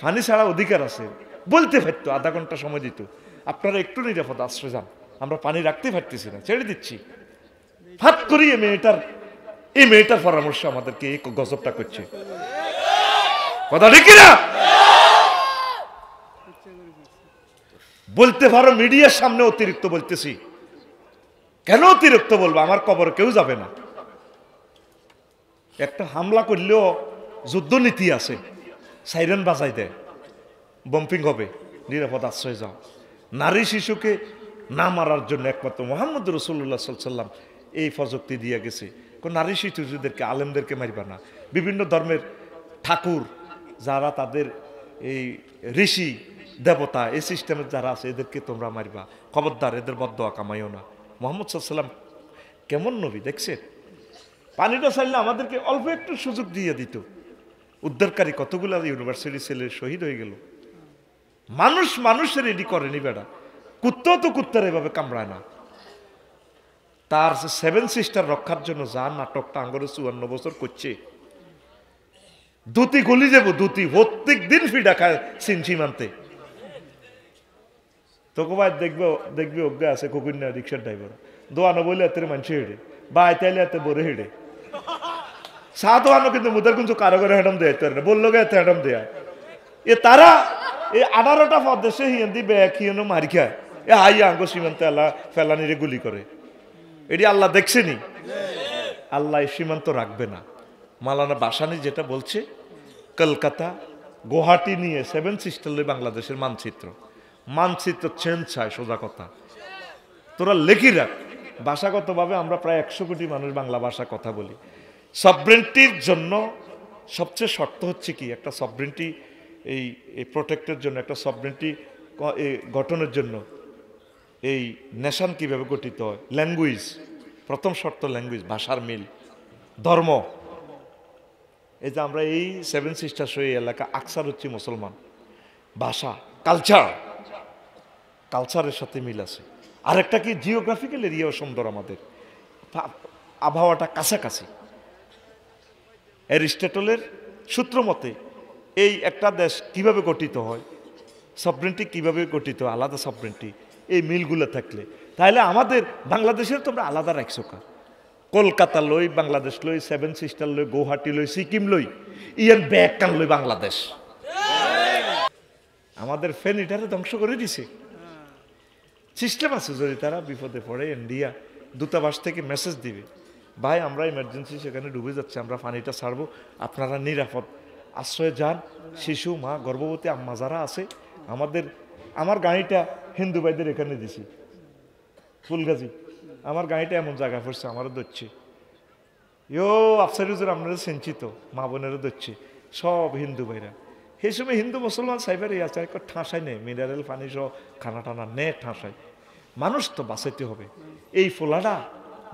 পানি ছাড়া অধিকার আছে বলতে পারতো, আধা ঘন্টা সময় দিত, আপনারা একটু নিরাপদ আশ্রয় যান, আমরা পানি রাখতে পারতেছি না, ছেড়ে দিচ্ছি। ফাট করি এই মেয়েটার পরামর্শ আমাদেরকে এই গজবটা করছে। কথা ঠিক না? বলতে পারো মিডিয়ার সামনে অতিরিক্ত বলতেছি, কেন অতিরিক্ত বলবো? আমার কবর কেউ যাবে না। একটা হামলা করলেও যুদ্ধনীতি আছে, সাইরেন বাজাই দেয়, বম্পিং হবে, নিরাপদ আশ্রয় যাও। নারী শিশুকে না মারার জন্য একমাত্র মুহাম্মদ রাসূলুল্লাহ সাল্লাল্লাহু আলাইহি ওয়াসাল্লাম এই প্রযুক্তি দিয়ে গেছে, নারী শিশুদেরকে, আলেমদেরকে মারবা না। বিভিন্ন ধর্মের ঠাকুর যারা, তাদের এই ঋষি দেবতা, এই সিস্টেমের যারা আছে, এদেরকে তোমরা মারবা, খবরদার, এদের বদদোয়া কামাইও না। মুহাম্মদ সাল্লাল্লাহু আলাইহি ওয়াসাল্লাম কেমন নবী দেখছেন? পানিটা চাইলে আমাদেরকে অল্প একটু সুযোগ দিয়ে দিত। উদ্ধারকারী কতগুলো ইউনিভার্সিটি ছেলে শহীদ হয়ে গেল। মানুষের রেডি করেনি বেড়া, কুত্তাও তো কুত্তার এভাবে কামড়ায় না। তার 7 সিস্টার রক্ষার জন্য যা নাটকটা আঙ্গরে 54 বছর করছে, দুটি গলি যাবো, দুটি প্রত্যেক দিন ফিডা খায় চীন সীমান্তে। তোকে ভাই দেখবে অজ্ঞা আছে কুকুরনা রিক্সার ড্রাইভার, দোয়ানো বলে এত মানুষ হেঁটে বা আইতাইলে এত বড় হেঁটে চা দোয়ানো, কিন্তু মুদার কিন্তু কারো করে হেঁটাম দেয় না, বললো গে এত হেঁটাম দেয়। তারা এই 18টা প্রদেশে হিন্দি ব্যাগ হিয়েনো মারি খায়, হাই আঙ্গ সীমান্তে আল্লাহ ফেলানিরে গুলি করে। এটি আল্লাহ দেখছেনি? আল্লাহ এই সীমান্ত রাখবে না। মাওলানা ভাসানী যেটা বলছে, কলকাতা গুয়াহাটি নিয়ে 7 সিস্টার বাংলাদেশের মানচিত্র চেঞ্জ চায়, সোজা কথা। তোরা লেখি রাখ, ভাষাগতভাবে আমরা প্রায় 100 কোটি মানুষ বাংলা ভাষা কথা বলি। সবরেন্টির জন্য সবচেয়ে শর্ত হচ্ছে কি, একটা সবরেন্টি এই প্রোটেক্টের জন্য, একটা সবরেন্টি গঠনের জন্য এই নেশন কিভাবে গঠিত হয়, ল্যাঙ্গুয়েজ, প্রথম শর্ত ল্যাঙ্গুয়েজ, ভাষার মিল, ধর্ম। এই যে আমরা এই 7 সিস্টার্স এই এলাকা আকসার হচ্ছে মুসলমান, ভাষা, কালচারের সাথে মিল আছে। আরেকটা কি, জিওগ্রাফিক্যাল এরিয়াও সুন্দর, আমাদের আবহাওয়াটা কাছাকাছি। অ্যারিস্টটলের সূত্র মতে এই একটা দেশ কিভাবে গঠিত হয়, সবরেন্টি কিভাবে গঠিত, আলাদা সবরেন্টি, এই মিলগুলো থাকলে, তাহলে আমাদের বাংলাদেশের তোমরা আলাদা রাখছো কা? কলকাতা লই, বাংলাদেশ লই, 7 সিস্টার লই, গুয়াহাটি লই, সিকিম লই, ইয়ান ব্যাগ কান লই বাংলাদেশ। আমাদের ফেনিটারে ধ্বংস করে দিছে। সিস্টেম আছে, যদি তারা বিপদে পড়ে ইন্ডিয়া দূতাবাস থেকে মেসেজ দিবে, ভাই আমরা ইমার্জেন্সি সেখানে ডুবে যাচ্ছে, আমরা পানিটা ছাড়বো, আপনারা নিরাপদ আশ্রয়ে যান। শিশু, মা, গর্ভবতী আম্মা যারা আছে, আমার গাড়িটা হিন্দু ভাইদের এখানে দিছি, ফুলগাজী, আমার গাড়িটা এমন জায়গা পড়ছে, আমারও ধরছে, আফসারুজুর আপনারা চিন্তিত, মা বোনেরও ধরছে, সব হিন্দু ভাইরা। সেই সময় হিন্দু মুসলমান সাইবারই আছে, ঠাঁসাই নেই, মিনারেল পানি সহ খানা টানা নে ঠাঁসাই। মানুষ তো বাঁচাইতে হবে। এই ফোলাটা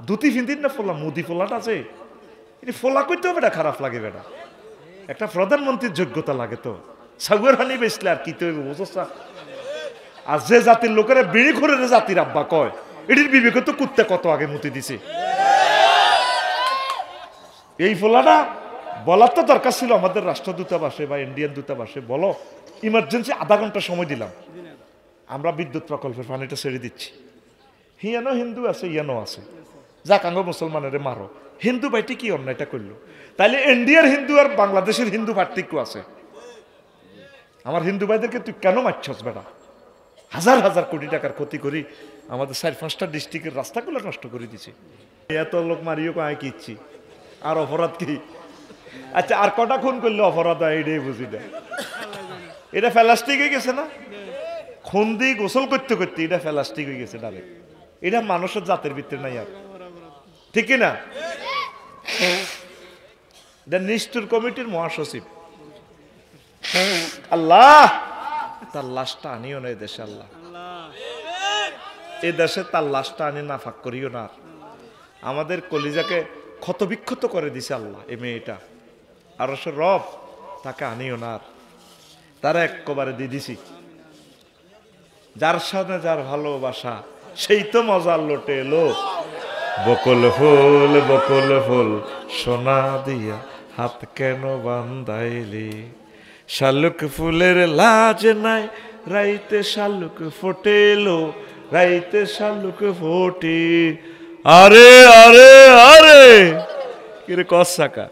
দুটি ফিন্দির না ফোলা, মুদি ফোলাটা আছে, এটি ফোলা করতে হবে, এটা খারাপ লাগে বেটা, একটা প্রধানমন্ত্রীর যোগ্যতা লাগে তো, সাগুয়ার হানি বেসলে আর কি তৈরি বুঝছা। আর যে জাতির লোকেরা বিড়ি করে জাতির আব্বা কয়, এটির বিবেক তো কুত্তে কত আগে মুতি দিছে। এই ফোলাটা বলার তো দরকার ছিল আমাদের রাষ্ট্রদূতাবাসে বা ইন্ডিয়ান দূতাবাসে, বলো ইমার্জেন্সি আধা ঘন্টা সময় দিলাম, আমরা বিদ্যুৎ প্রকল্পের পানিটা ছেড়ে দিচ্ছি। হিয়ানো হিন্দু আছে, ইয়ানো আছে, যাক আঙ্গ মুসলমানের মারো, হিন্দু ভাইটি কি অন্যায়টা করলো? তাইলে ইন্ডিয়ার হিন্দু আর বাংলাদেশের হিন্দু পার্থক্য আছে। আমার হিন্দু ভাইদেরকে তুই কেন মারছস বেটা? হাজার হাজার কোটি টাকার ক্ষতি করি, আমাদের 4-5টা ডিস্ট্রিক্টের রাস্তাগুলো নষ্ট করে দিছে। এত লোক মারিও কায় কি ইচ্ছি, আর অপরাধ কি? আচ্ছা, আর কটা খুন করলে অপরাধ হয় এটাই বুঝি না। এটা প্লাস্টিক হয়ে গেছে না, খুন দিয়ে গোসল করতে করতে এটা প্লাস্টিক হয়ে গেছে ডাইরেক্ট। এটা মানুষের জাতের ভিতরে নাই আর, ঠিক না? এটা নিষ্ঠুর কমিটির মহাসচিব, আল্লাহ তার লাশটা আনিও না এদেশে, আল্লাহ এই দেশে তার লাশটা আনি না ফাঁক করিও না। আমাদের কলিজাকে ক্ষতবিক্ষত করে দিছে আল্লাহ এই মেয়েটা, আর সে রব তাকে আনিও না, তারা একবারে দিয়ে দিছি। যার সাথে যার ভালোবাসা সেই তো মজার লোটে এলো, বকুল ফুল সোনা দিয়া হাত কেন বান্ধাইলি, শালুক ফুলের লাজ নাই, রাইতে শালুক ফোটেলো, রাইতে শালুক ফোটে। আরে আরে আরে কিরে কসাকা।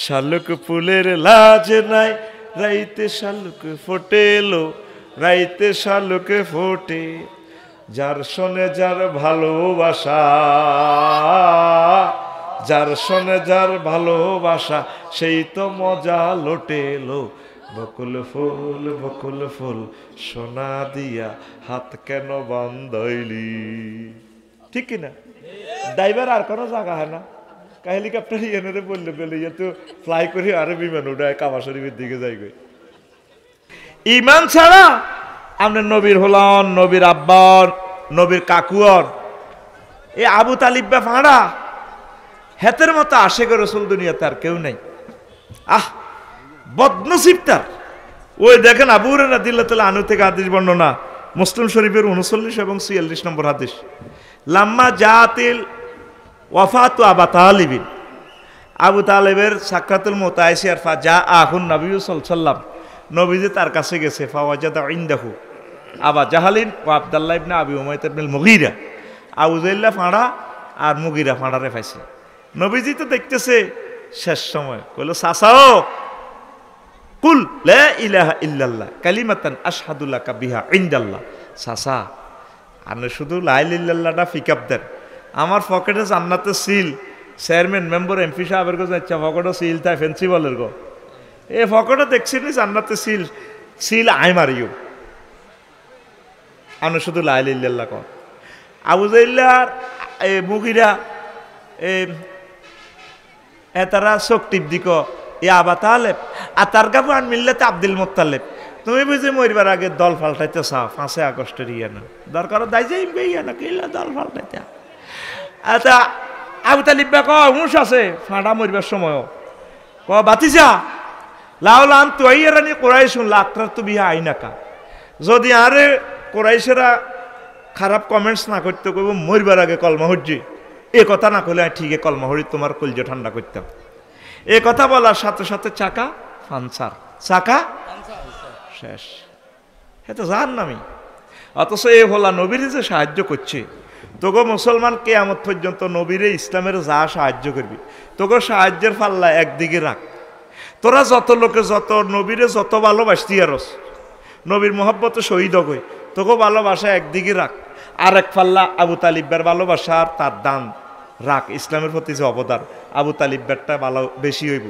শালুক ফুলের লাজ নাই, রাইতে শালুক ফোটেলো, রাইতে শালুক ফোটে। যার শোনে যার ভালোবাসা, যার শোনে যার ভালোবাসা, সেই তো মজা লোটেলো। বকুল ফুল সোনা দিয়া হাত কেন বান্ধাইলি। ঠিক কিনা? ড্রাইভার আর কোনো জায়গা হয় না, হেলিকপ্টার এনে বললে পেলে তো ফ্লাই করে আরো বিমান উঠায় কাবা শরীফের দিকে যাই গই। ইমান ছাড়া আপনার নবীর হলন, নবীর আব্বর, নবীর কাকুয়র, এই আবু তালিব বা ফাঁড়া হেতের মতো আশেক রসুল দুনিয়াতে আর কেউ নেই। আহ বদনসিব তার। ওই দেখেন আবু হুরায়রা রাদিয়াল্লাহু আনহু থেকে হাদিস বর্ণনা, মুসলিম শরীফের 39 এবং 46 নম্বর হাদিস। লাম্মা জাতিল ওয়াফাতু আবু তালিব, আবু তালেবের সাক্ষাতুল মউত আইসি আর ফা যা আহুন নবী সাল্লাল্লাহু আলাইহি ওয়াসাল্লাম, নবীজি তার কাছে গেছে। ফাওয়াজাদা ইনদাহু আবা জাহালিন ওয়া আব্দুল্লাহ ইবনে আবি উমাইয়া ইবনে মুগীরা। আবু জাহল ফাঁড়া আর মুগীরা ফাঁড়ারে পাইছে। নবীজি তো দেখতেছে শেষ সময়, কইলো সাসাও কুল লা ইলাহা ইল্লাল্লাহ কালিমাতান আশহাদু লাকা বিহা ইনদাল্লাহ। সাসা আপনি শুধু লা ইলাহা ইল্লাল্লাহটা পিকআপ দেন, আমার পকেটে জান্নাতের সিল, চেয়ারম্যান মেম্বার এমপি সাহেবের কাছে ইচ্ছা পকেটে সিল তাই প্রিন্সিপালের গো, এ পকেটে দেখছি নি জান্নাতের সিল, সিল আই মারিও। আপনি শুধু লা ইলাহা ইল্লাল্লাহ কর। আবু জাহল এ মুগীরা তারা চোখ টিপ দিক এ আবা তালেব আর তার গাবু আন মিল্লাতে আব্দুল মুত্তালিব। তুমি বুঝি মরবার আগে দল পাল্টাইতে চাও 5 আগস্টের ইয়ে না, দরকার দাই যাই ইয়ে না কিলা দল পাল্টাইতে। আচ্ছা আবু তালিব বা ক হুঁশ আছে ফাঁড়া মরবার সময় ক বাতিজা লাউলান তুয়াইয়ারানি কুরাইশুন লাকরাতু বিহা আইনাকা। যদি আরে কুরাইশেরা খারাপ কমেন্টস না করতে কইব মরবার আগে কলমা হজ্জি, এ কথা না কইলে ঠিক কলমা হরি তোমার কলজা ঠান্ডা করতাম। এ কথা বলার সাথে সাথে চাকা পাঞ্চার, চাকা শেষ। হ্যাঁ তো জান নামি। অথচ এ হলা নবীরে যে সাহায্য করছে, তোকে মুসলমান কিয়ামত পর্যন্ত নবীরে ইসলামের যা সাহায্য করবি, তোকে সাহায্যের পাল্লা একদিকে রাখ। তোরা যত লোকে যত নবীরে যত ভালোবাসতি আরস, নবীর মোহাব্বতে শহীদ হই, তোকে ভালোবাসা একদিকে রাখ। আর এক পাল্লা আবু তালিবের ভালোবাসা আর তার দান রাখ। ইসলামের প্রতি যে অবদান, আবু তালিবেরটা ভালো বেশি হইব।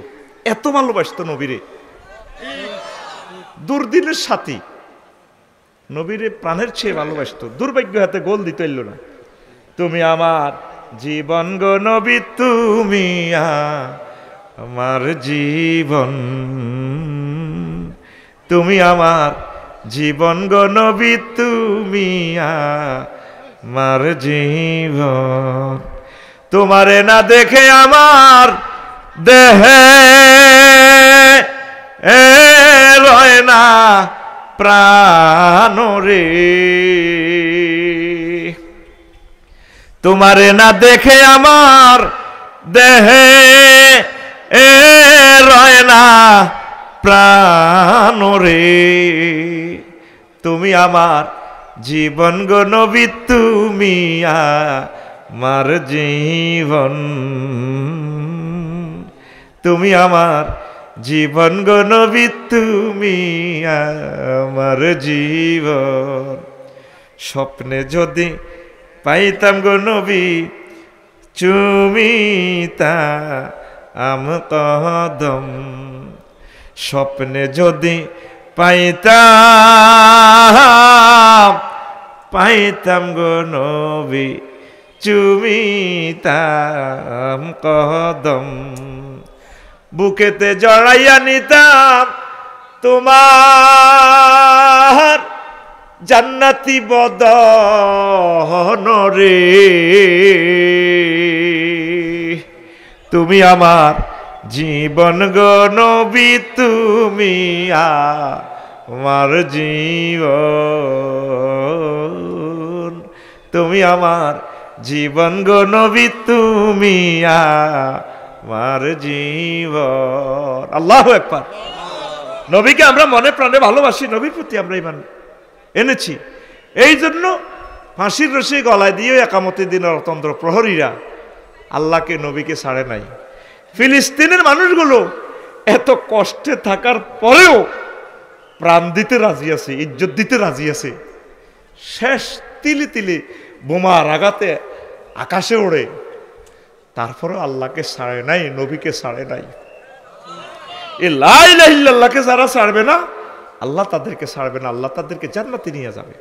এত ভালোবাসত নবীরে, দুর্দিনের সাথী নবীরে প্রাণের চেয়ে ভালোবাসত। দুর্ভাগ্য হাতে গোল দিতে এলো না। তুমি আমার জীবন গো নবী, তুমি আমার জীবন, তুমি আমার জীবন গো নবী, তুমি আমার জীবন। তোমারে না দেখে আমার দেহে রয় না প্রাণ রে, তোমারে না দেখে আমার দেহে রয় না প্রাণ রে। তুমি আমার জীবন গো নবী, তুমি আমার জীবন, তুমি আমার জীবন গো নবী, তুমি আমার জীবন। স্বপ্নে যদি পাইতাম গো নবী চুমিতা আম কদম, স্বপ্নে যদি পাইতাম, পাইতাম গো নবী চুমিতাম কদম, বুকেতে জড়াইয়া নিতাম তোমার জান্নাতি বদন রে। তুমি আমার জীবন গো নবী, তুমি আমার জীবন, তুমি আমার জীবন গো নবী, তুমি আমার জীবন। আল্লাহু আকবার। নবীকে আমরা মনে প্রাণে ভালোবাসি, নবীর প্রতি আমরা ঈমান এনেছি। এই জন্য ফাঁসির রশি গলায় দিয়ে একামতের দিনের অতন্ত্র প্রহরীরা আল্লাহকে নবীকে ছাড়ে নাই। ফিলিস্তিনের মানুষগুলো এত কষ্টে থাকার পরেও প্রাণ দিতে রাজি আছে, ইজ্জত দিতে রাজি আছে। শেষ তিলি তিলি বোমার আঘাতে আকাশে ওড়ে, তারপরে আল্লাহকে ছাড়ে নাই, নবীকে ছাড়ে নাই। এই লা ইলাহা ইল্লাল্লাহকে যারা ছাড়বে না, আল্লাহ তাদেরকে ছাড়বে না, আল্লাহ তাদেরকে জান্নাতে নিয়ে যাবে।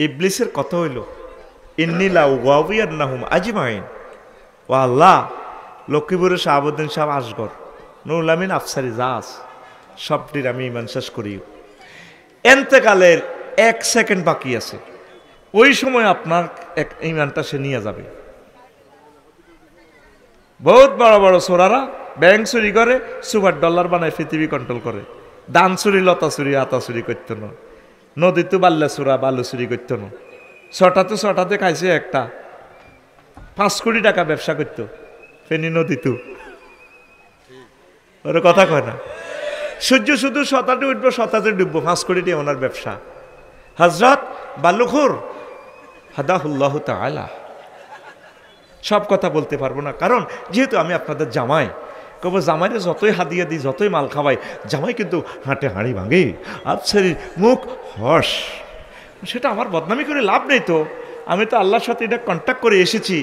ইবলিসের কথা হইল ইন্নী লা উগাউইয়ান্নাহুম আজমাইন। ও আল্লাহ, লক্ষ্মীপুরের শাহাবুদ্দিন সাহেব আসগর, নুরুল আমিন আফসারি জাহাজ, সবটির আমি ঈমান শেষ করি। এন্তেকালের 1 সেকেন্ড বাকি আছে, ওই সময় আপনার ঈমানটা সে নিয়ে যাবে। বহুত বড় বড় চোরারা ব্যাংক চুরি করে, সুপার ডলার বানায় পৃথিবী কন্ট্রোল করে। দান চুরি, লতা চুরি, আতা চুরি করত না। নদীতে বাল্লা চোরা, বালু চুরি করত না। ছটাতে খাইছে একটা 5 কোটি টাকা ব্যবসা করত ফেনী নদীতে। ওর কথা কয় না, সূর্য শুধু শতাতে উঠবো, শতাতে ডুববো, 5 কোটি টাকা ওনার ব্যবসা। হযরত বালুখুর হাদাহুল্লাহ তাআলা। সব কথা বলতে পারবো না, কারণ যেহেতু আমি আপনাদের জামাই। কব জামাইরে যতই হাদিয়া দিই, যতই মাল খাওয়াই, জামাই কিন্তু হাঁটে হাঁড়ি ভাঙে, আফসারির মুখ হস। সেটা আমার বদনামি করে লাভ নেই তো। আমি তো আল্লাহর সাথে এটা কন্ট্যাক্ট করে এসেছি।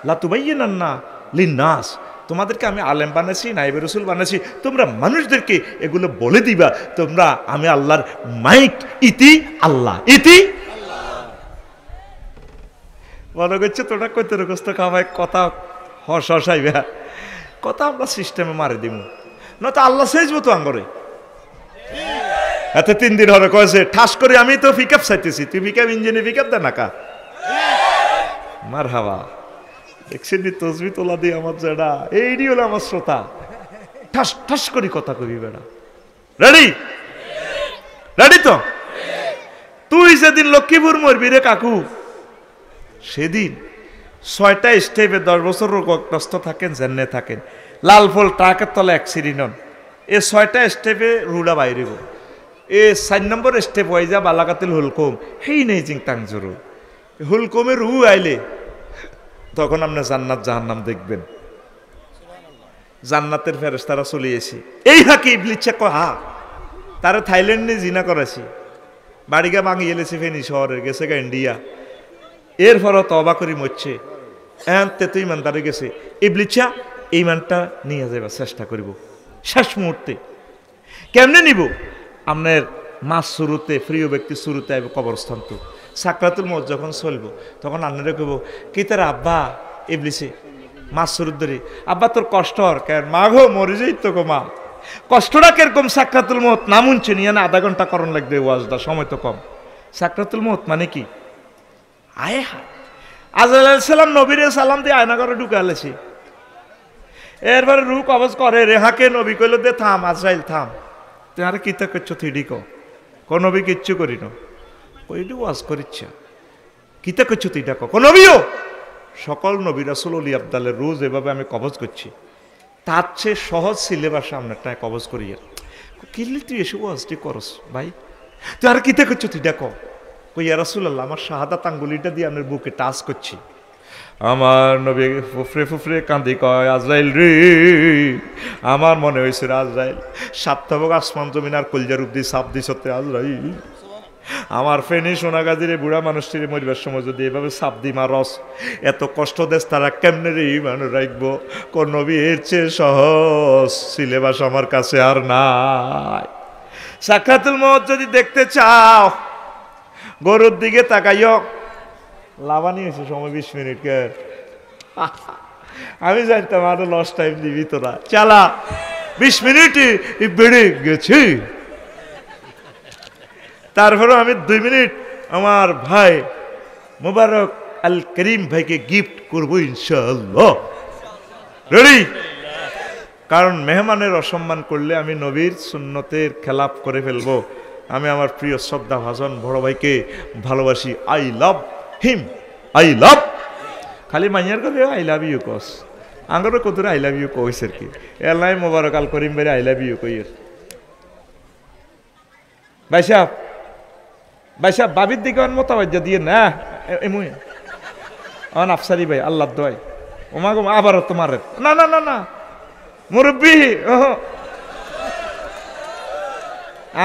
লাতুবাইয়িনা লিন্নাস, তোমাদেরকে আমি আলেম বানাইছি, নাইবে রসুল বানাইছি, তোমরা মানুষদেরকে এগুলো বলে দিবা তোমরা আমি আল্লাহর মাইক, ইতি আল্লাহ, ইতি মনে করছে তোরা কইতে রকস্ত খাওয়াই কথা হসাইবে, কথা আমরা সিস্টেমে মারি দিব না তো আল্লাহ সেজবো তো আঙ্গরে। এতে 3 দিন হলে কয়েছে ঠাস করে আমি তো পিকআপ চাইতেছি, তুই পিকআপ ইঞ্জিনে পিকআপ দে নাকা মার হাওয়া দেখছেন তসবি তোলা দিয়ে আমার যেটা এইটি হলো আমার শ্রোতা। ঠাস ঠাস করি কথা কবি বেড়া। রেডি রেডি তো? তুই যেদিন লক্ষ্মীপুর মরবি রে কাকু, সেদিন 6টা স্টেপে 10 বছর রোগগ্রস্ত থাকেন, জেনে থাকেন, লাল ফল ট্রাকের তলে অ্যাক্সিডেন্ট হন, এ 6টা স্টেপে রুড়া বাইরে গো। এ 4 নম্বর স্টেপ হয়ে যা বালাকাতিল হুলকম, হেই নেই জিং তাংজুরু হুলকমের রু আইলে তখন আপনি জান্নাত জাহান্নাম দেখবেন। জান্নাতের ফেরেশতারা চলে এসে এই হাকি ইবলিসে কয় হা তারা থাইল্যান্ডে জিনা করেছি, বাড়িগা ভাঙি এলেছে ফেনী শহরের, গেছে গা ইন্ডিয়া, এরপরও তওবা করি মরছে। এতে তো ইমানদারে গেছে, ইবলিসা ইমানটা নিয়ে যাবার চেষ্টা করব শেষ মুহূর্তে। কেমনে নিব? আপনার মাস শুরুতে, প্রিয় ব্যক্তি শুরুতে আইব কবরস্থান, তো সাকরাতুল মউত যখন চলবো তখন আপনারা কইব কি তার আব্বা ইবলিসে মাস শুরুর ধরে, আব্বা তোর কষ্ট হর কেন? মা গো মরে যাই তো গো মা, কষ্টটা কিরকম? সাকরাতুল মউত নাম শুনছে নিয়ে না, 1/2 ঘন্টা করণ লাগবে ওয়াজটা, সময় তো কম। সাকরাতুল মউত মানে কি? আয় হা আজরাইল আলাইহিস সালাম নবীরে সালাম দিয়ে আয়না করে ঢুকে আলেছি, এরপরে রূপ কবজ করে রেহাকে নবী কইল দে থাম, আজরাইল থাম, তুই আরে কিতা করছো থিডি কো নবী কিচ্ছু করি না, কইডি ওয়াজ করিচ্ছা কিতা করছো তুই ডাকো কোন নবীও। সকল নবী রাসূল ওলি আবদালের রোজ এভাবে আমি কবজ করছি, তার চেয়ে সহজ সিলেবাস সামনেরটা কবজ করি। কিনলে তুই এসে ওয়াজটি করস ভাই, তুই আর কিতা করছো তুই ডাকো, কই ইয়া রাসূলুল্লাহ আমার শাহাদাত আঙ্গুলিটা দিয়ে আপনার বুকে টাচ করছি। আমার নবী ফুফরে ফুফরে কান্দি কয় আজরাইল রে, আমার মনে হয়েছে আজরাইল 7 তবক আসমান জমিন আর কলজার উদ্দি সাপ দিস আজরাইল, আমার ফেনী সোনাগাজিরে বুড়া মানুষটির মরিবার সময় যদি এভাবে সাপ দি মারস, এত কষ্ট দেশ তারা কেমনে রে ইমান রাখবো? কোন নবী এর চেয়ে সহজ সিলেবাস আমার কাছে আর নাই। সাকরাতুল মউত যদি দেখতে চাও গরুর দিকে তাকাইও, লাভানি হয়েছে সময় 20 মিনিট কে আমি জানতাম আরো লস টাইম দিবি তোরা, চালা 20 মিনিটই বেড়ে গেছি। তারপরে আমি 2 মিনিট আমার ভাই মুবারক আল করিম ভাইকে গিফট করবো ইনশাআল্লাহ। রেডি? কারণ মেহমানের অসম্মান করলে আমি নবীর সুন্নতের খেলাপ করে ফেলবো। আমি আমার প্রিয় শ্রদ্ধা ভাজন বড় ভাইকে ভালোবাসি, I love him, I love, খালি মাইয়ার করে আই লাভ ইউ কস, আঙ্গরও কত আই লাভ ইউ কইস আর কি এলাই মোবারক আল করিম ভাই আই লাভ ইউ কইয়ের ভাই সাহেব বাবির দিকে মোতাবাজ্য দিয়ে না এমন আফসারি ভাই আল্লাহ দয় ওমা গো আবারও তোমার না না না না মুরব্বী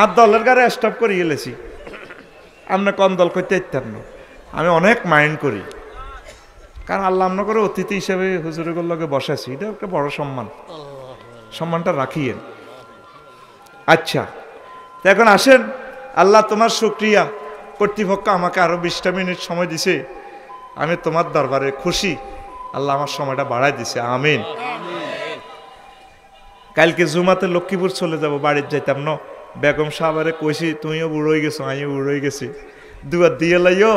আর দলের গাড়ি স্টপ করে গেলেছি আমরা কম দল করতে ইত্যার না আমি অনেক মাইন্ড করি কারণ আল্লাহ আমরা করে অতিথি হিসেবে হুজুরের লগে বসাছি এটা একটা বড় সম্মানটা রাখিয়েন আচ্ছা তো এখন আসেন আল্লাহ তোমার শুকরিয়া কর্তৃপক্ষ আমাকে আরো 20টা মিনিট সময় দিছে আমি তোমার দরবারে খুশি আল্লাহ আমার সময়টা বাড়াই দিছে আমিন কালকে জুমাতে লক্ষ্মীপুর চলে যাব বাড়ির যাইতাম না বেগম সাহাবারে কইছি তুমিও বুড়ো হয়ে গেছো আমিও বুড়ো হয়ে গেছি দুয়ার দিয়ে লাইও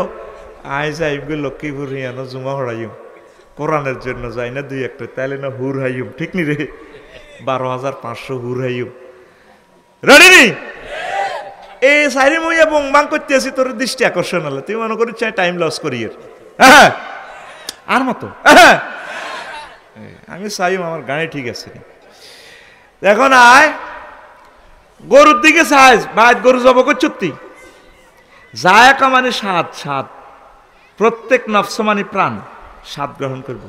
আয় যাইব গে লক্ষ্মীপুর হিয়ানো জুমা হরাইম কোরআনের জন্য যাই না 2-1টা তাইলে না হুর হাইম ঠিক নি রে 12,500 হুর হাইম রেডি নি এই সাইরি মুইয়া বংবাং করতে আছি তোর দৃষ্টি আকর্ষণ হলো তুই মনে করি চাই টাইম লস করি হ্যাঁ আর মতো আমি চাইম আমার গাড়ি ঠিক আছে এখন আয় গরুর দিকে চাইজ ভাই গরু জব করছুতি যায় মানে স্বাদ প্রত্যেক নফসমানি প্রাণ স্বাদ গ্রহণ করব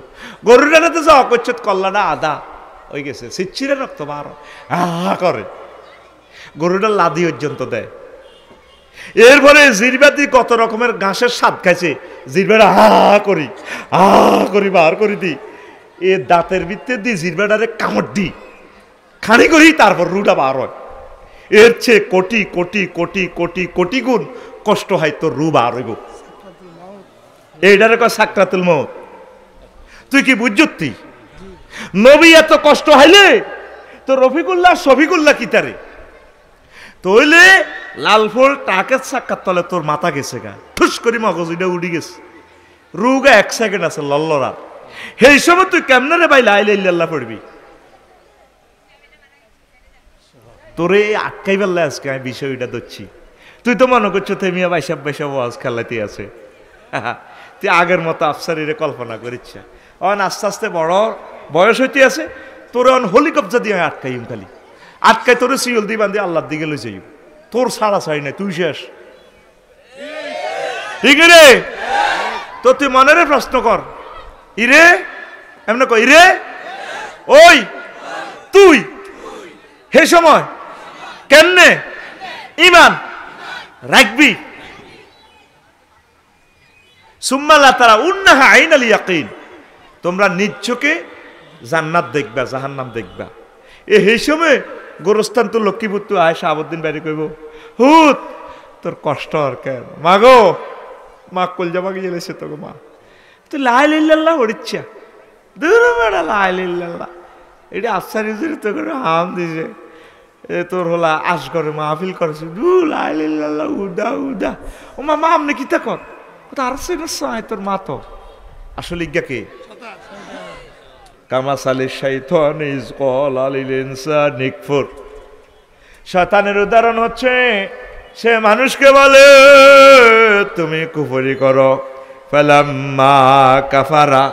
গরুর ডানাতে যাওয়া করছত কল্লাটা আদা হয়ে গেছে সিচ্ছিরে রক্ত বার করে গরুটা লাদি পর্যন্ত দেয় এরপরে জিরবাদি কত রকমের ঘাসের স্বাদ খাইছে জিরবাটা করি বার করি দি এ দাঁতের ভিতরে দি জিরবাটারে কামড় দি খানি করি তারপর রুটা বার হয় এর চেয়ে কোটি কোটি কোটি কোটি কোটি গুণ কষ্ট হয় তোর রু বার হইব এইটারে কয় সাকরাতুল মউত তুই কি বুঝতি নবী এত কষ্ট হইলে তো রফিকুল্লাহ শফিকুল্লাহ কি তারে তইলে লাল ফুল টাকের সাক্ষাৎ তলে তোর মাথা গেছে গা ঠুস করি মগজটা উড়ি গেছে রুগা 1 সেকেন্ড আছে লল্লরা সেই সময় তুই কেমনে রে ভাই লা ইলাহা ইল্লাল্লাহ পড়বি তোরে আটকাই বেলা আজকে আমি বিষয়টা ধরছি তুই তো মনে করছো থেমিয়া বাইসাব ওয়াজ খেলাতে আছে তুই আগের মতো আফসারিরে কল্পনা করিচ্ছ আস্তে আস্তে বড় বয়স হইতে আছে তোর হলি কবজা দিয়ে আটকাইম খালি আটকাই তোর সিওল দি বান্ধি আল্লাহর দিকে লই যাই তোর ছাড়া ছাড়ি নাই তুই শেষ ঠিক রে তো তুই মনের প্রশ্ন কর ইরে এমন কই রে ওই তুই হে সময় কেমনে ইমান রাখবি সুম্মালা তারা উন্নাহা আইনাল ইয়াকিন তোমরা নিজ চোখে জান্নাত দেখবা জাহান্নাম দেখবা এই সময় গোরস্থান তো লক্ষ্মীপুর তুই আয় শাহাবুদ্দিন বাড়ি কইব হুত তোর কষ্ট আর কেন মাগো মা কলজামাকে গেলেছে তোকে মা তুই লা ইলাহা ইল্লাল্লাহ পড়িচ্ছা দূর বেড়া লা ইলাহা ইল্লাল্লাহ এটা আফসারি হুজুর তো করে হাম দিছে এ তোর হলা আশ করে মাহফিল করেছে দু লা ইলাহা ইল্লাল্লাহ উদা ও মা আমনে কি তা কর তার সাই তোর মা তো আসলে ইজ্ঞাকে কামাসালি শাইতান ইজ ক্বালা লিল ইনসানি কুফর শয়তানের উদাহরণ হচ্ছে সে মানুষকে বলে তুমি কুফরি করো ফালাম্মা কাফারা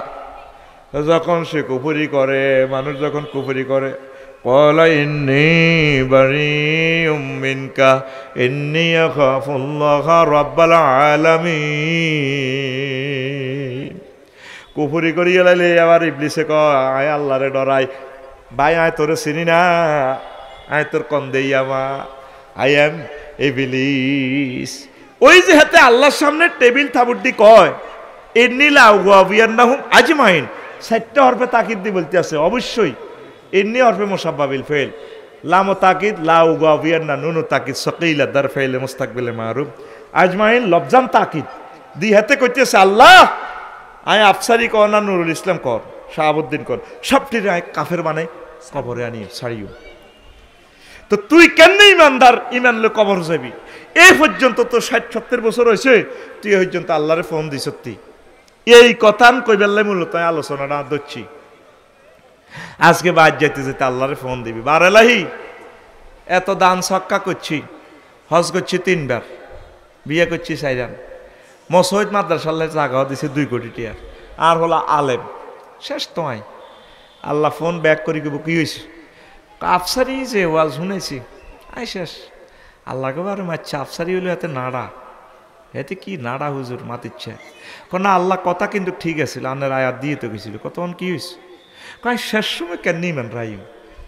যখন সে কুফরি করে মানুষ যখন কুফরি করে ক্বালা ইন্নী বারিউম মিনকা ইন্নী আখাফুল্লাহা রাব্বাল আলামিন কুফরি করিয়া লাইলে আবার ইবলিসে কয় আয় আল্লাহরে ডরাই ভাই আয় তোরে চিনি না আয় তোর কন দেই আমা আই এম ইবলিস ওই যে হাতে আল্লাহর সামনে টেবিল থাবুড্ডি কয় ইন্নী লা উগাবিয়ান্নাহুম আজমাইন 7টা হরফে তাকিদ দি বলতে আছে অবশ্যই ইন্নী হরফে মুসাব্বাবিল ফাইল লাম তাকিদ লা উগাবিয়ান্না নুন তাকিদ সাকিলা দার ফাইল মুস্তাকবিল মারুফ আজমাইন লফজাম তাকিদ দি হাতে কইতেছে আল্লাহ আয় আফসারি কর না নুরুল ইসলাম কর শাহাবুদ্দিন কর সবটির আয় কাফের মানে কবরে আনি ছাড়িও তো তুই কেমনে ইমানদার ইমান লো কবর যাবি এই পর্যন্ত তো 60-70 বছর হয়েছে তুই এই পর্যন্ত আল্লাহরে ফোন দিস সত্যি এই কথা কইবেলাই মূলত আলোচনাটা ধরছি আজকে বাদ যাইতে যেতে আল্লাহরে ফোন দিবি বারেলাহি এত দান সক্কা করছি হজ করছি 3 বার বিয়ে করছি 4 বার মসজিদ মাদ্রাসাল্লাহ জায়গা দিছে 2 কোটি টাকা আর হলো আলেম শেষ তোমায় আল্লাহ ফোন ব্যাক করি কব কি হয়েছে? আফসারি যে ওয়াজ শুনেছি আই শেষ। আল্লাহ কবার মারছে আফসারি হইলো এতে নাড়া, এতে কি নাড়া হুজুর মাতিচ্ছে না আল্লাহ কথা কিন্তু ঠিক আছে, আন্নার আয়াত দিয়ে তো গেছিল কতক্ষণ কি হয়েছে? কয় শেষ সময় কেন ইমান রাহিম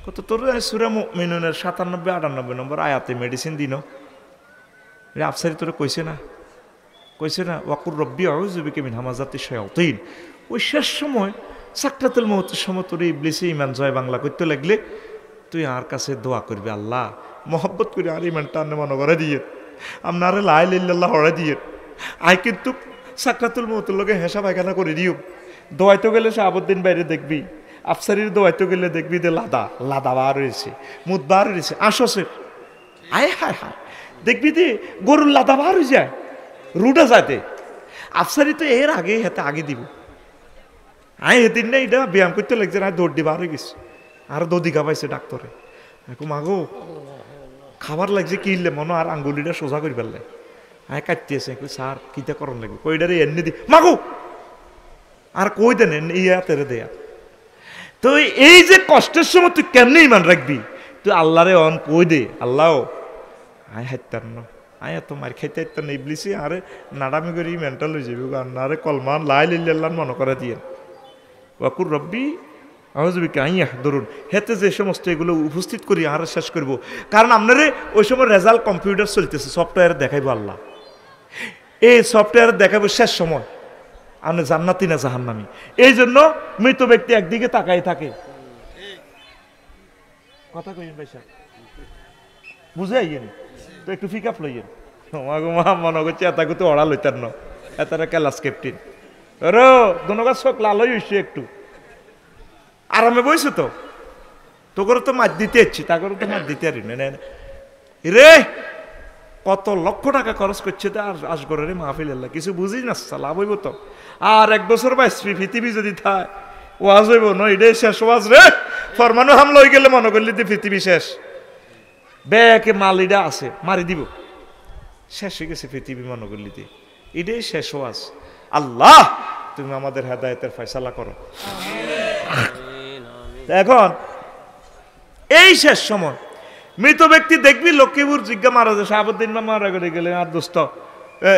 কত তোর সূরা মুমিনুনের ৯৭-৯৮ নম্বর আয়াতে মেডিসিন দিন আফসারি তোরা কইছে না ওয়াকুর রব্বি আউযু বিকা মিন হামাযাতিশ শায়াতিন। ওই শেষ সময় সাকরাতুল মউতের সময় তোর ইবলিসে ইমান জয় বাংলা করতে লাগলে তুই আর কাছে দোয়া করবি, আল্লাহ মহব্বত করে আর ইমানটা আন্নে মনে করে দিয়ে আপনারে লা ইলাহা ইল্লাল্লাহ হরে দিয়ে আই কিন্তু সাকরাতুল মউতের লগে হেসা পায়খানা করে দিও। দোয়াইতে গেলে শাহাবুদ্দিন বাইরে দেখবি, আফসারির দোয়াইতে গেলে দেখবি যে লাদা বার হয়েছে, মুদ বার হয়েছে, আসছে আয় হায় হায় দেখবি যে গরুর লাদা বার হয়ে যায় রুটা যাতে। আফসারি তো এর আগে হেতে আগে দিব আয় হেদিন না এটা ব্যায়াম করতে লাগছে না দৌড় দিয়ে বার হয়ে গেছে আর দদিকা পাইছে ডাক্তারে মাগো খাবার লাগছে কি ইলে মনে আর আঙ্গুলিটা সোজা করে ফেললে আয় কাটতেছে স্যার কিতা করণ লাগবে কইডারে এনে দি মাগো আর কই দেন ইয়া তেরে দেয়া। তো এই যে কষ্টের সময় তুই কেমনি ইমান রাখবি? তুই আল্লাহরে অন কই দে আল্লাহ আয় হাইতার না আয় এত মার খাইতে হাইতার না ইবলিসি আরে নাডামি করি মেন্টাল হয়ে যাবি আরে কলমান লা ইলাহা ইল্লাল্লাহ মনে করে দিয়ে ওয়াকুর রব্বি আউযু বিকা আন ইয়াহদুরুন। হেতে যে সমস্ত এগুলো উপস্থিত করি আর শেষ করব, কারণ আপনারে ওই সময় রেজাল্ট কম্পিউটার চলতেছে, সফটওয়্যার দেখাইব আল্লাহ, এই সফটওয়্যার দেখাবো শেষ সময় আপনি জান্নাতি না জাহান্নামী। এই জন্য মৃত ব্যক্তি একদিকে তাকাই থাকে। কথা কইেন ভাই সাহেব বুঝে আইয়েন তো একটু পিক আপ লইয়েন মনে করছে এতাকে তো অড়া লইতার ন এতারা ক্লাস ক্যাপ্টেন রো দোনোগা চোখ লালই হইছে একটু আরামে বইছে তো তোকে তো মাছ দিতে এসছি তাকে তো মাছ দিতে পারি না রে কত লক্ষ টাকা খরচ করছে তো আর আসগরের মাহফিল আল্লাহ কিছু বুঝি না লাভ হইব তো আর 1 বছর বাঁচবি পৃথিবী যদি থায় ওয়াজ হইব ন এটাই শেষ ওয়াজ রে ফরমানো হামলা হয়ে গেলে মনে করলি যে পৃথিবী শেষ ব্যাকে মালিডা আছে মারি দিব শেষ হয়ে গেছে পৃথিবী মনে করলি যে এটাই শেষ ওয়াজ। আল্লাহ তুমি আমাদের হেদায়েতের ফয়সালা করো। এখন এই শেষ সময় মৃত ব্যক্তি দেখবি লক্ষ্মীপুর জিজ্ঞা মারা যায় শাহাবুদ্দিন মারা করে গেলে আর দোস্ত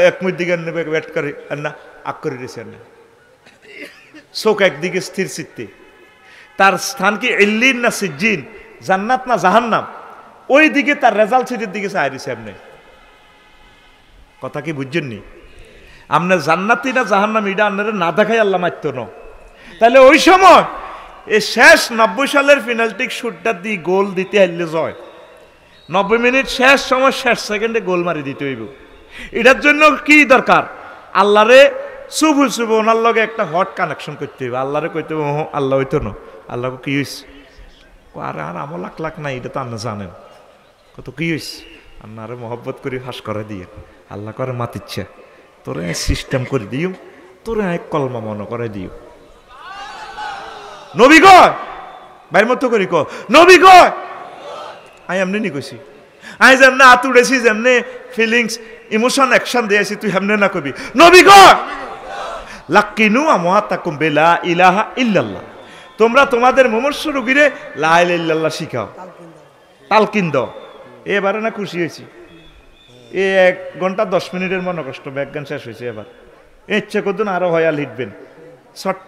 এক মুখ দিকে নেবে ওয়েট করে আর না আগ করে দিয়েছেন না চোখ একদিকে স্থির চিত্তে তার স্থান কি ইল্লিন না সিজ্জিন জান্নাত না জাহান্নাম ওই দিকে তার রেজাল্ট সিটের দিকে চাই দিছে আপনি কথা কি বুঝছেন নি আপনার জান্নাতি না জাহান্নাম এটা আপনারা না দেখাই আল্লাহ মারত না তাহলে ওই সময় এই শেষ 90 সালের পেনাল্টি শুটটা দিয়ে গোল দিতে হারলে জয় 90 মিনিট শেষ সময় শেষ সেকেন্ডে গোল মারি দিতে হইব। এটার জন্য কি দরকার আল্লাহরে শুভু শুভ ওনার লগে একটা হট কানেকশন করতে হইব আল্লাহরে কইতে হইব আল্লাহ হইতো না আল্লাহ কি হইছে আর আর আমার লাখ নাই এটা তো আপনি জানেন কত কি হইছে আপনারে মহব্বত করে হাস করে দিয়ে আল্লাহ করে মাতিচ্ছে তোরে সিস্টেম করে দিও তোরে এক কলমা মনে করে দিও নবী কয় বাইর মতো করি ক নবী কয় আই এমনি নি কইছি আই যেমনে আতুড়েছি যেমনে ফিলিংস ইমোশন অ্যাকশন দিয়েছি তুই হেমনে না কবি নবী কয় লাকিনু আমওয়াতাকুম বিলা ইলাহা ইল্লাল্লাহ তোমরা তোমাদের মুমূর্ষু রোগীরে লা ইলাহা ইল্লাল্লাহ শিখাও তালকিন দাও। এবারে না খুশি হয়েছি এই 1 ঘন্টা 10 মিনিটের মনে কষ্ট ব্যাকগান শেষ হয়েছে এবার ইচ্ছে করুন আরো হয়া লিখবেন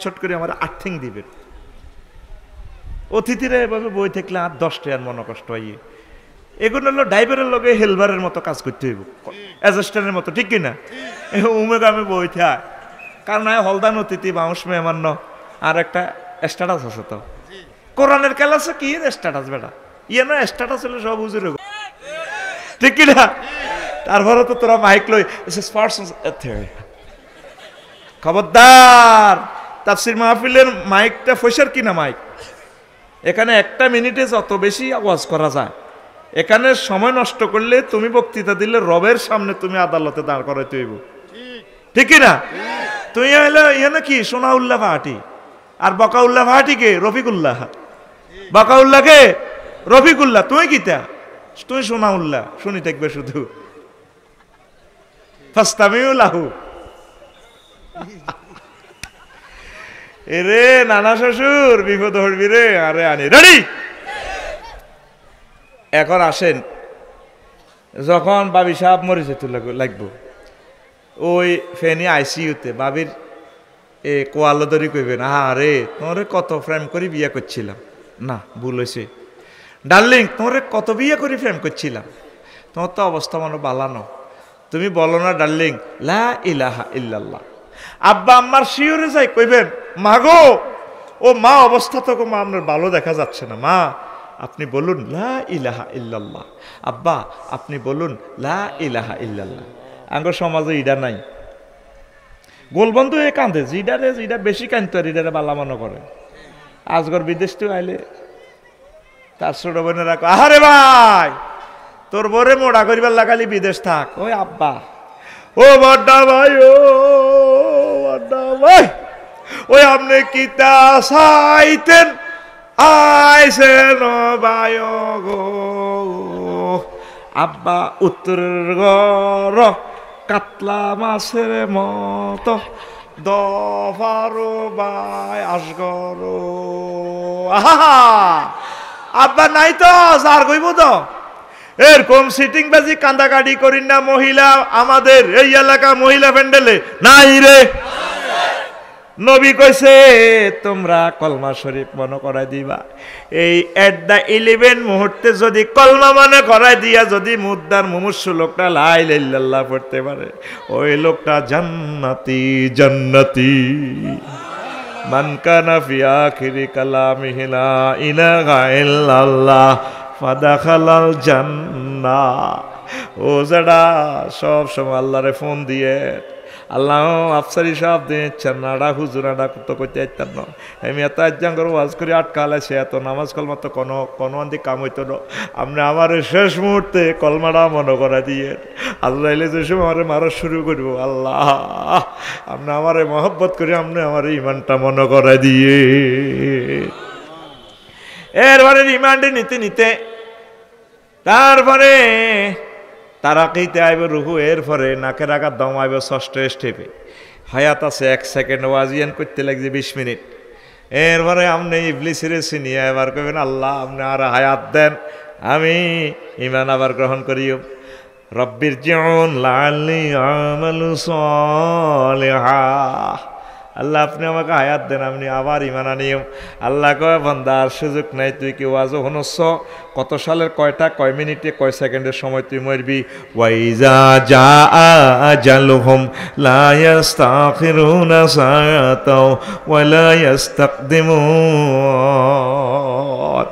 ছট করে আমার আর্থিং দিবেন অতিথিরা এভাবে বই থাকলে আর 10 টাকার মনে কষ্ট হইয়ে এগুলো হলো ড্রাইভারের লগে হেলবারের মতো কাজ করতে হইব অ্যাসিস্ট্যান্টের মতো ঠিক কিনা উমেক আমি বই থাক কারণ হলদান অতিথি বাউস মেহমান ন আর একটা স্ট্যাটাস আছে তো কোরআনের ক্লাসে কি স্ট্যাটাস বেটা ইয়ে না স্ট্যাটাস হলে সব বুঝে ঠিক কিনা তারপরে তো তোরা মাইক লই খবরদার তাফসির মাহফিলের মাইকটা ফয়সার কিনা মাইক এখানে 1 মিনিটে যত বেশি আওয়াজ করা যায় এখানে সময় নষ্ট করলে তুমি বক্তৃতা দিলে রবের সামনে তুমি আদালতে দাঁড় করাইতে হইব ঠিক কিনা তুই হইলে ইয়ে নাকি সোনাউল্লাহ ভাটি আর বকাউল্লাহ ভাটি কে রফিকুল্লাহ বকাউল্লাহ কে রফিকুল্লাহ তুই কিতা তুই সোনাউল্লাহ শুনি থাকবে শুধু ফাস্তামিউ লাহু এরে নানা শ্বশুর বিপদ হরবি রে, আরে আনি রেডি। এখন আসেন, যখন বাবি সাহেব মরে যেতে লাগবো, ওই ফেনি আইসিইউতে বাবির কোয়ালো ধরি কইবেন, আরে তোরে কত প্রেম করে বিয়ে করছিলাম, না ভুল হয়েছে, ডার্লিং তোরে কত বিয়ে করে প্রেম করছিলাম, তোমার তো অবস্থা মনে বালানো, তুমি বলো না ডার্লিং লা ইলাহা ইল্লাল্লাহ। আব্বা আম্মার শিওরে যাই কইবেন, মা গো, ও মা অবস্থা তো মা আপনার ভালো দেখা যাচ্ছে না, মা আপনি বলুন লা ইলাহা ইল্লাল্লাহ, আব্বা আপনি বলুন লা ইলাহা ইল্লাল্লাহ। আঙ্গ সমাজে ইডা নাই, গোলবন্ধু এ কান্দে, জিডা বেশি কান্দতে আর ইডারে বালা মনে করে। আজগর বিদেশ তো আইলে তার ছোট বোনের রাখো, আরে ভাই তোর বরে মোড়া করিবার লাগালি বিদেশ থাক, ওই আব্বা ও বড্ডা ভাই, ও বড্ডা ভাই, ওই আপনি কিতা চাইতেন আইসেন ভাই গো, আব্বা উত্তরের ঘর কাতলা মাছের মতো দফারো ভাই আসগর, আহা আব্বা নাই তো যার কইব তো এরকম সিটিং বাজি কান্দাকাটি করিন না মহিলা আমাদের এই এলাকা মহিলা প্যান্ডেলে নাই রে। নবী কইছে তোমরা কলমা শরীফ মনে করাই দিবা, এই এট দ্য 11 মুহূর্তে যদি কলমা মনে করাই দিয়া যদি মুদ্দার মুমুর্ষু লোকটা লা ইলাহা ইল্লাল্লাহ পড়তে পারে, ওই লোকটা জান্নাতি জান্নাতি। মান কানা ফি আখিরি কালামিহি লা ইলাহা ইল্লাল্লাহ ফাদাখালাল জান্নাহ। ও যারা সব সময় আল্লাহরে ফোন দিয়ে আল্লাহ আফসারি সাহেব দিচ্ছেন নাডা হুজুরাডা তো করতে চাইতেন না, আমি এত আজ্জাঙ্গর ওয়াজ করে আটকালাইছে, এত নামাজ কলমা তো কোনো আন্দি কাম হইতো না, আপনি আমার শেষ মুহূর্তে কলমাটা মনে করা দিয়ে আল্লাহ এলে যে সময় আমার মারা শুরু করবো, আল্লাহ আপনি আমার মহব্বত করে আপনি আমার ইমানটা মনে করা দিয়ে। এরপরে রিমান্ডে নিতে নিতে তারপরে তারাকিতে আইব রুহু, এরপরে নাকের আঘাত দম আইব ষষ্ঠ স্টেপে, হায়াত আছে 1 সেকেন্ড, ওয়াজিয়ান করতে লাগছে 20 মিনিট। এরপরে আপনি ইবলিসের চিনিয়ে এবার কইবেন আল্লাহ আপনি আর হায়াত দেন, আমি ইমান আবার গ্রহণ করিও, রব্বির জিউন লাআল্লি আমালু সালিহা, আল্লাহ আপনি আমাকে হায়াত দেন, আপনি আবার ইমান আনিও। আল্লাহ কয় বান্দার সুযোগ নাই, তুই কি ওয়াজও হনস, কত সালের কয়টা কয় মিনিটে কয় সেকেন্ডের সময় তুই মরবি। ওয়াইজা জা আজালুহুম লা ইস্তাখিরুনা সাআতাও ওয়া লা ইস্তাকদিমুন,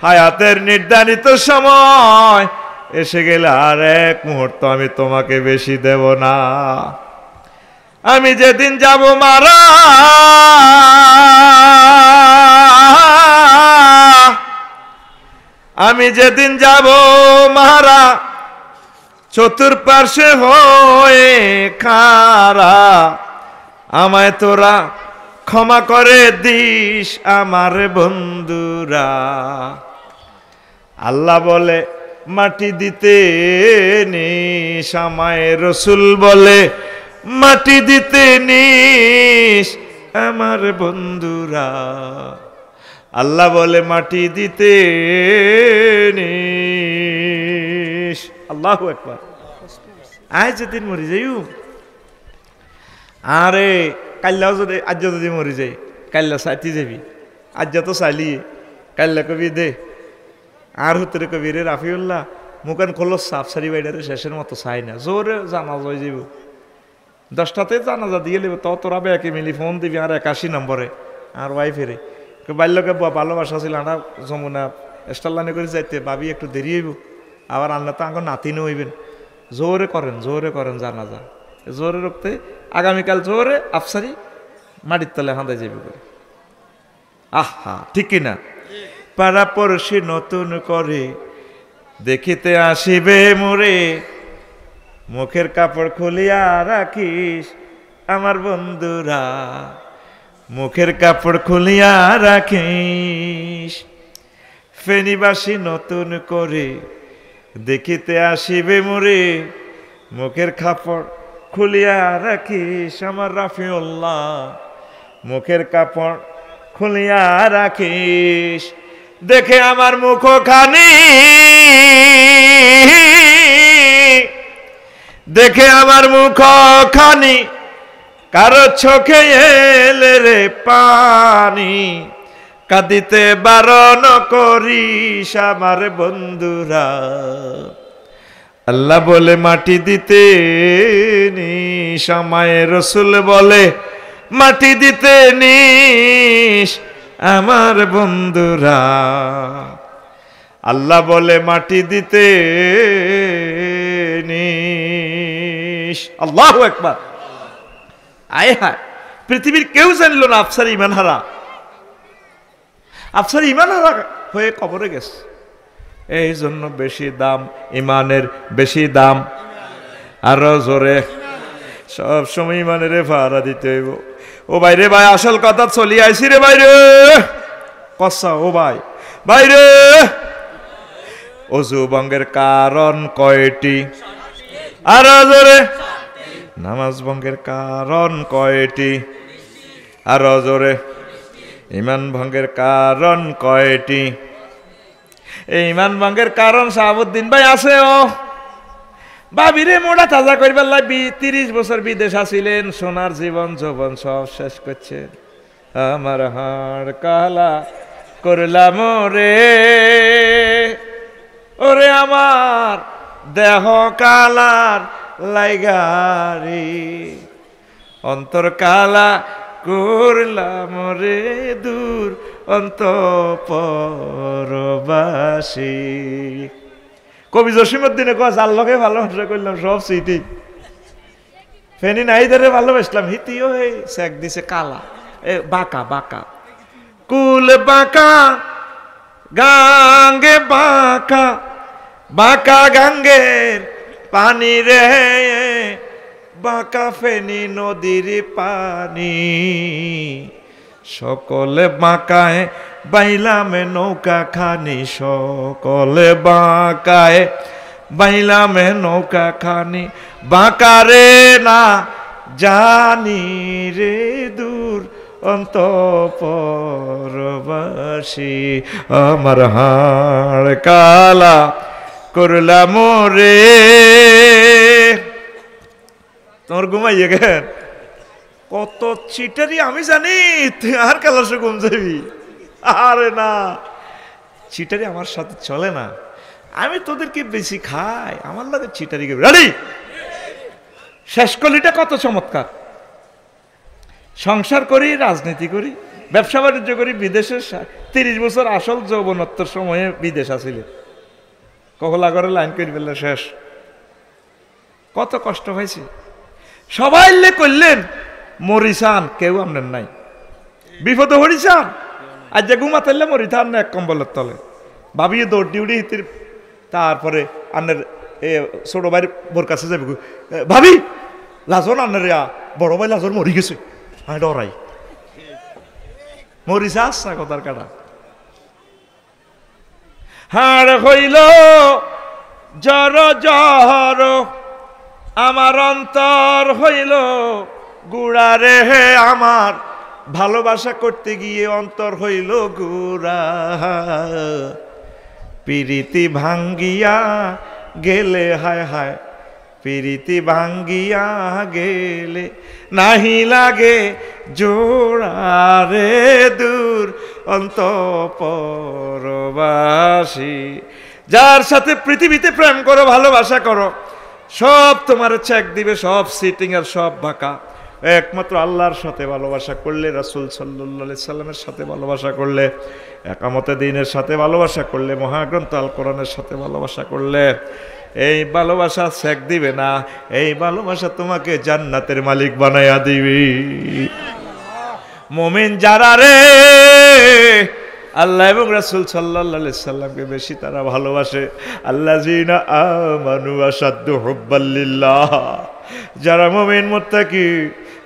হায়াতের নির্ধারিত সময় এসে গেলে আর এক মুহূর্ত আমি তোমাকে বেশি দেব না। আমি যেদিন যাব মারা, আমি যেদিন যাব মারা, চতুর্পার্শ্বে হয়ে খারা, আমায় তোরা ক্ষমা করে দিস আমার বন্ধুরা। আল্লাহ বলে মাটি দিতে নিস, আমায় রসুল বলে মাটি দিতে নিস আমার বন্ধুরা। আল্লাহ বলে মাটি দিতে নিস। আল্লাহু আকবার। আজ যেদিন মরি যাইও, আরে কাল্লাও যদি আজ যদি মরি যাই, কাল্লা সাইতি যাবি, আজ তো চাইলি কাল্লা কবি দে, আর হুতরে কবি রে রাফিউল্লাহ মুখান খোলো সাফ সারি বাইডারে শেষের মতো চাই না, জোরে জানা যায় যাব 10টাতে জানাজা দিয়ে নেবে, তো তোরা বেকে মিলি ফোন দিবি আর 81 নম্বরে আর ওয়াইফেরে বাল্যকে ভালোবাসা ছিল আনা যমুনা স্টারলাইনে করে যাইতে, ভাবি একটু দেরি হইব, আবার আনলে তো আঙ্গ নাতিনও হইবেন, জোরে করেন জানাজা, জোরে রক্তে আগামীকাল জোরে আফসারি মাটির তলে হাঁদাই যাবি করে। আহা ঠিক কিনা? পাড়া পড়শি নতুন করে দেখিতে আসিবে মোরে, মুখের কাপড় খুলিয়া রাখিস আমার বন্ধুরা, মুখের কাপড় খুলিয়া রাখিস। ফেনীবাসী নতুন করে দেখিতে আসিবে মোরে, মুখের কাপড় খুলিয়া রাখিস আমার রাফিউল্লাহ, মুখের কাপড় খুলিয়া রাখিস, দেখে আমার মুখখানি, দেখে আমার মুখখানি, কারো চোখে এলে রে পানি, কাঁদিতে বারণ করিস আমার বন্ধুরা। আল্লাহ বলে মাটি দিতে নিস, আমায় রসুল বলে মাটি দিতে নিস আমার বন্ধুরা। আল্লাহ বলে মাটি দিতে নিস। আল্লাহু আকবার। আয় হায়, পৃথিবীর কেউ জানল না আফসার ইমান হারা, আফসার ইমান হারা হয়ে কবরে গেছে। এই জন্য বেশি দাম ইমানের, বেশি দাম আরো জোরে, সব সময় ইমানের ভাড়া দিতে হইব। ও বাইরে ভাই, আসল কথা চলি আইসি রে বাইরে কসা। ও ভাই বাইরে, অজু ভঙ্গের কারণ কয়টি? আরো জোরে। নামাজ ভঙ্গের কারণ কয়টি? আরো জোরে। ইমান ভঙ্গের কারণ কয়টি? এই ইমান ভঙ্গের কারণ শাহাবুদ্দিন ভাই আছে। ও বাবিরে মোড়া তাজা করবার লাগবি, 30 বছর বিদেশ আসিলেন, সোনার জীবন যৌবন সব শেষ করছেন। আমার হাড় কালা করলাম রে, ওরে আমার দেহ কালার লাইগারি, অন্তর কালা করলাম রে দূর অন্তঃপরবাসী। কবি জসিমউদ্দিনে কয়, যার লগে ভালোবাসা করলাম সব স্মৃতি, ফেনি নাই ধরে ভালোবাসলাম, হিতিও হে সেক দিছে কালা। এ বাঁকা বাঁকা, কুল বাঁকা গাঙ্গে বাঁকা, বাঁকা গাঙ্গের পানি রে, বাঁকা ফেনি নদীর পানি, সকলে বাঁকায় বাইলামে নৌকা খানি, সকলে বাঁকায় বাইলামে নৌকা খানি, বাঁকা রে না জানি রে দূর অন্তঃপরবাসী, আমার হাড় কালা করলাম রে। তোমার ঘুমাইয়ে গেন কত চিটারি আমি জানি, তুই আর কালাসে ঘুম যাবি? আরে না, চিটারি আমার সাথে চলে না, আমি তোদেরকে বেশি খাই, আমার লাগে চিটারি রেডি। শেষ কলিটা কত চমৎকার। সংসার করি, রাজনীতি করি, ব্যবসা বাণিজ্য করি, বিদেশে 30 বছর আসল যৌবনত্বর সময়ে বিদেশ আসিলে কহলা করে লাইন করে ফেললে শেষ। কত কষ্ট হয়েছে, সবাই করলেন মরিসান, কেউ আপনার নাই, বিপদে হরিসান, আজ যে ঘুমাতাইলে মরিথান না এক কম্বলের তলে, ভাবিয়ে দৌড় ডিউটি হিতির। তারপরে আন্নের ছোট ভাইয়ের বোর কাছে যাবে, ভাবি লাজর আন্নের বড় ভাই লাজর মরি গেছে, আমি ডরাই মরিসা আসা কথার কাটা। হাড় হইল জর জর, আমার অন্তর হইল গুড়া রে, আমার ভালোবাসা করতে গিয়ে অন্তর হইল গুড়া, পিরিতি ভাঙ্গিয়া গেলে হায় হায়, পিরিতি ভাঙ্গিয়া গেলে নাহি লাগে জোড়া রে দূর অন্তঃপরবাসী। যার সাথে পৃথিবীতে প্রেম করো, ভালোবাসা করো, সব তোমার চেক দিবে, সব সিটিং আর সব বাঁকা। একমাত্র আল্লাহর সাথে ভালোবাসা করলে, রাসূল সাল্লাল্লাহু আলাইহি সাল্লামের সাথে ভালোবাসা করলে, একামতে দ্বীনের সাথে ভালোবাসা করলে, মহাগ্রন্থ আল কোরআনের সাথে ভালোবাসা করলে, এই ভালোবাসা চেক দিবে না, এই ভালোবাসা তোমাকে জান্নাতের মালিক বানাইয়া দিবে। মুমিন যারা রে আল্লাহ এবং রাসূল সাল্লাল্লাহু আলাইহি সাল্লামকে বেশি তারা ভালোবাসে, আল্লাযিনা আমানু আশাদ্দু হুব্বাল্লিল্লাহ, যারা মুমিন মুত্তাকি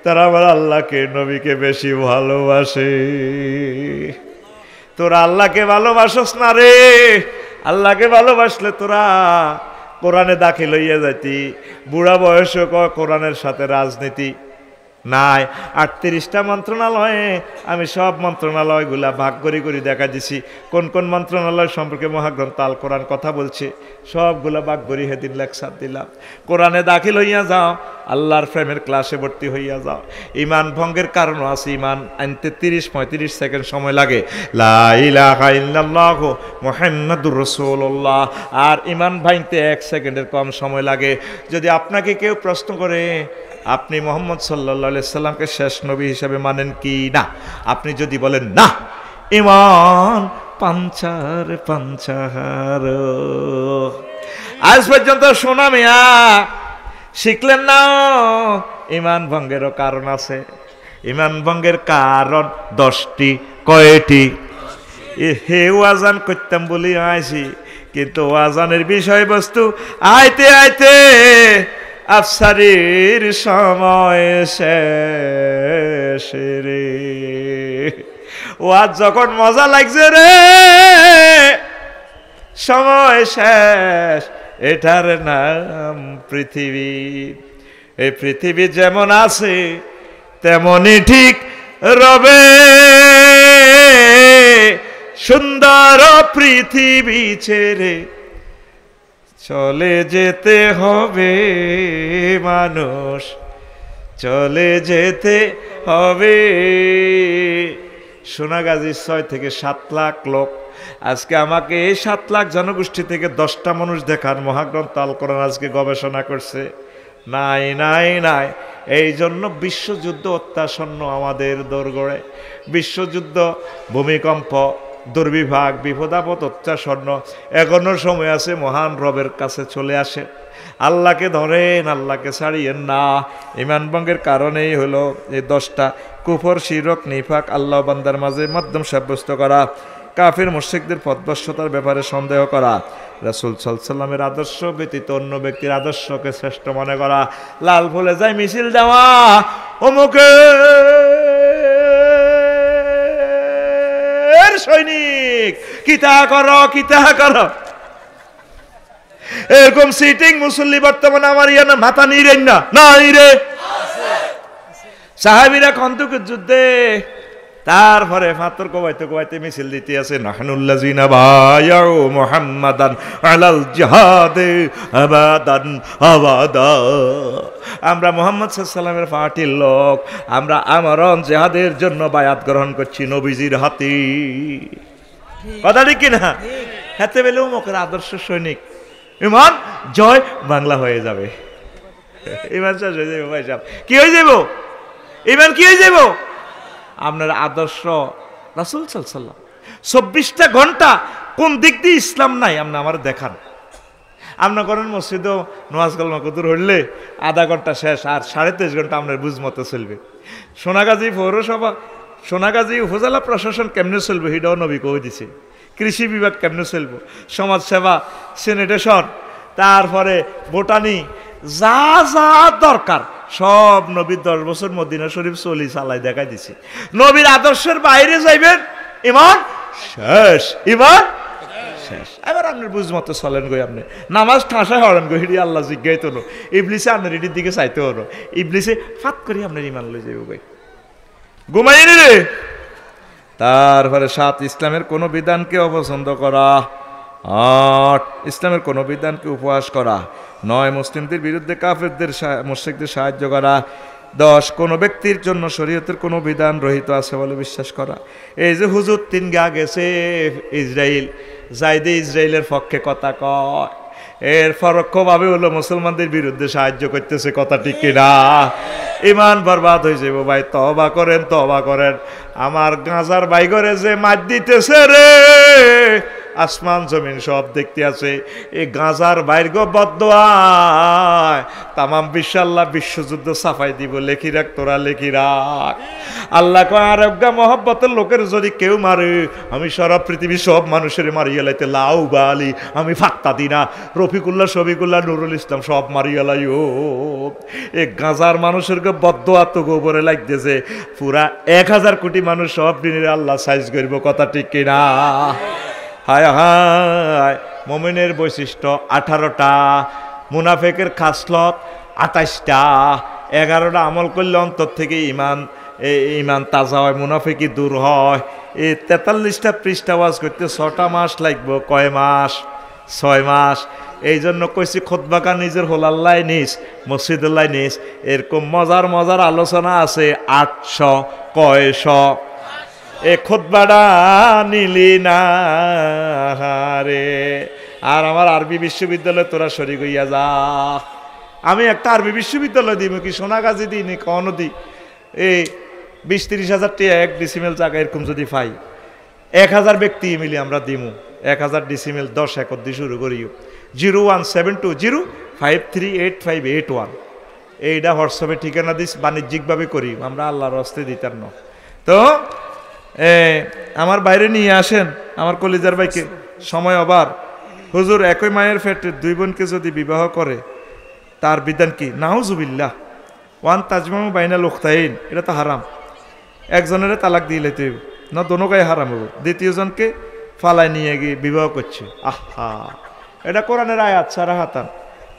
তারা আমার আল্লাহকে, নবীকে বেশি ভালোবাসে। তোরা আল্লাহকে ভালোবাসস না রে, আল্লাহকে ভালোবাসলে তোরা কোরআনে দাখিল হইয়া যাইতি। বুড়া বয়সে কোরআনের সাথে রাজনীতি, নাই। 38টা মন্ত্রণালয়ে আমি সব মন্ত্রণালয়গুলা ভাগ করে দেখা দিছি, কোন কোন মন্ত্রণালয় সম্পর্কে মহাগ্রন্থ আল কোরআন কথা বলছে, সবগুলা ভাগ করে সেদিন লেকচার দিলাম। কোরআনে দাখিল হইয়া যাও, আল্লাহর প্রেমের ক্লাসে ভর্তি হইয়া যাও। ইমান ভঙ্গের কারণও আছে, ইমান আনতে 30-35 সেকেন্ড সময় লাগে, লা ইলাহা ইল্লাল্লাহু মুহাম্মাদুর রাসূলুল্লাহ। আর ইমান ভাঙতে 1 সেকেন্ডের কম সময় লাগে। যদি আপনাকে কেউ প্রশ্ন করে আপনি মুহাম্মদ সাল্লাল্লাহু আলাইহি সাল্লামকে শেষ নবী হিসেবে মানেন কি না, আপনি যদি বলেন না, ইমান পাঞ্চার। আজ পর্যন্ত শোনা মিয়া শিখলেন না, ইমান ভঙ্গেরও কারণ আছে। ইমান ভঙ্গের কারণ 10টি। কয়টি? হে ওয়াজান করতাম বলি আইছি, কিন্তু ওয়াজানের বিষয়বস্তু আইতে আইতে আফসারির সময় শেষ রে। ওয়াজ যখন মজা লাগছে রে, সময় শেষ। এটার নাম পৃথিবী। এই পৃথিবী যেমন আছে তেমনই ঠিক রবে। সুন্দর পৃথিবী ছেড়ে চলে যেতে হবে মানুষ, চলে যেতে হবে। সোনাগাজীর 6 থেকে 7 লাখ লোক, আজকে আমাকে এই 7 লাখ জনগোষ্ঠী থেকে 10টা মানুষ দেখার মহাগ্রন্থ আল কোরআন আজকে গবেষণা করছে। নাই নাই নাই। এই জন্য বিশ্বযুদ্ধ অত্যাসন্ন আমাদের দোরগোড়ে। বিশ্বযুদ্ধ, ভূমিকম্প, দুর্বিভাগ, বিপদাপদ অত্যাসন্ন। এগোনোর সময় আছে, মহান রবের কাছে চলে আসে, আল্লাহকে ধরেন, আল্লাহকে ছাড়িয়েন না। ইমান ভঙ্গের কারণেই হলো এই 10টা: কুফর, শিরক, নিফাক, আল্লাহ বান্দার মাঝে মাধ্যম সাব্যস্ত করা, কাফির মুশরিকদের পথভ্রষ্টতার ব্যাপারে সন্দেহ করা, রাসূল সাল্লাল্লাহু আলাইহি সাল্লামের আদর্শ ব্যতীত অন্য ব্যক্তির আদর্শকে শ্রেষ্ঠ মনে করা, লাল ফুলে যায় মিছিল দেওয়া, অমুকে সৈনিক কিতা করো কিতা করো, এরকম সিটিং মুসল্লি বর্তমানে আমার ইয়ানা মাথা নিরেন না নাই রে। সাহাবীরা খন্দকের যুদ্ধে তারপরে ফাতর কোবাইতে কোবাইতে মিছিল দিতে আছে, নাহনুল্লাযিনা বায়াউ মুহাম্মাদান আলাল জিহাদে আবাদান আবাদা। আমরা মুহাম্মদ সাল্লাল্লাহু আলাইহি সাল্লামের পার্টির লোক, আমরা আমরণ জিহাদের জন্য বায়াত গ্রহণ করছি নবীজির হাতে। কথা ঠিক কিনা? হাতে বেলেও মুখের আদর্শ সৈনিক। ইমান জয় বাংলা হয়ে যাবে। ইমান শেষ হয়ে যাবে ভাই সাহেব। কি হয়ে যাব? ইমান কি হয়ে যাব? আপনার আদর্শ রাসূল সাল্লাল্লাহু আলাইহি সাল্লাম। 24টা ঘন্টা কোন দিক দিয়ে ইসলাম নাই আপনি আমার দেখান। আপনার করেন মসজিদও নামাজ কালামা কদুর হইলে আধা ঘন্টা শেষ, আর 23.5 ঘন্টা আপনার বুঝ মতো চলবে। সোনাগাজী পৌরসভা, সোনাগাজী উপজেলা প্রশাসন কেমনে চলবে সেটাও নবী কই দিছে। কৃষি বিভাগ কেমনে চলবে, সমাজসেবা, স্যানিটেশন, তারপরে বোটানি, যা যা দরকার সব নবীর 10 বছর মদিনা শরীফ চলি চালাই দেখাই দিছে। নবীর আদর্শের বাইরে যাইবেন, ইমান শেষ, ইমান শেষ। এবার আপনার বুঝ মতো চলেন গই, আপনি নামাজ ঠাঁসায় হরেন গো, হিডি আল্লাহ জিজ্ঞাইত নো, ইবলিসে আপনার এটির দিকে চাইতে হলো, ইবলিসে ফাত করি আপনার ইমান লই যাইব গই, ঘুমাই রে। তারপরে 7 ইসলামের কোনো বিধানকে অপছন্দ করা, 8 ইসলামের কোনো বিধানকে উপহাস করা, 9 মুসলিমদের বিরুদ্ধে কাফেরদের মুশরিকদের সাহায্য করা, 10 কোনো ব্যক্তির জন্য শরীয়তের কোনো বিধান রহিত আছে বলে বিশ্বাস করা। এই যে হুজুর 3 গা গেছে ইসরায়েল, যাইদে ইসরায়েলের পক্ষে কথা কয়, এর পরোক্ষভাবে হলো মুসলমানদের বিরুদ্ধে সাহায্য করতেছে। কথা ঠিক কিনা? ইমান বরবাদ হয়ে যাবো ভাই। তওবা করেন, তওবা করেন। আমার গাঁজার বাইগরে যে মার দিতেছে রে, আসমান জমিন সব দেখতে আছে। এই গাঁজার বাইর গো বদদোয়ায় তামাম বিশ্ব আল্লাহ বিশ্বযুদ্ধ সাফাই দিব। লেখি রাখ, তোরা লেখি রাখ। আল্লাহ কয় আর অজ্ঞা মহব্বতের লোকের যদি কেউ মারে, আমি সারা পৃথিবী সব মানুষের মারিয়া লাইতে লাউ বালি, আমি ফাত্তা দিই না। রফিকুল্লাহ, শফিকুল্লাহ, নুরুল ইসলাম সব মারিয়া লাই। ও এই গাঁজার মানুষের গো বদদোয়া তো গোবরে লাগতেছে। পুরা 1000 কোটি মানুষ সব দিনের আল্লাহ সাইজ করব। কথা ঠিক কিনা? হায় হায়, মুমিনের বৈশিষ্ট্য 18টা, মুনাফিকের খাসলত 28টা, 11টা আমল করলে অন্তর থেকে ইমান তাজা হয়, মুনাফিকি দূর হয়। এই 43টা পৃষ্ঠা ওয়াজ করতে 6টা মাস লাগবে। কয় মাস? 6 মাস। এই জন্য কইছি খুতবাকা নিজের হোলাল্লাই নিস, মসজিদুল্লাহ নিস। এরকম মজার মজার আলোচনা আছে 800 কয়শ। এ খুতবাটা নিলি না রে। আর আমার আরবি বিশ্ববিদ্যালয়ে তোরা শরীক হইয়া যা। আমি একটা আরবি বিশ্ববিদ্যালয় দিব কি সোনাগাজী দিই নি কখনো দিই। এই 20-30 হাজার টাকা 1 ডিসিমেল জায়গা এরকম যদি পাই, 1000 ব্যক্তি মিলে আমরা দিমু। 1000 ডিসিমেল 10 একর দিয়ে শুরু করিও। 01720538581 এইটা হোয়াটসঅ্যাপে ঠিকানা দিস, বাণিজ্যিকভাবে করি আমরা, আল্লাহর হস্তে দিতাম না। তো আমার বাইরে নিয়ে আসেন আমার কলিজার ভাইকে। সময় আবার হুজুর একই মায়ের পেটে 2 বোনকে যদি বিবাহ করে তার বিধান কি? নাউজুবিল্লাহ। ওয়ান তাজমামু বাইনাল উখতাইন, এটা তো হারাম। একজনের তালাক দিয়ে লেতে না, দোনো গায়ে হারাম হবে। দ্বিতীয়জনকে ফালায় নিয়ে গিয়ে বিবাহ করছে। আহা, এটা কোরআনের আয়াত সারা হাতান,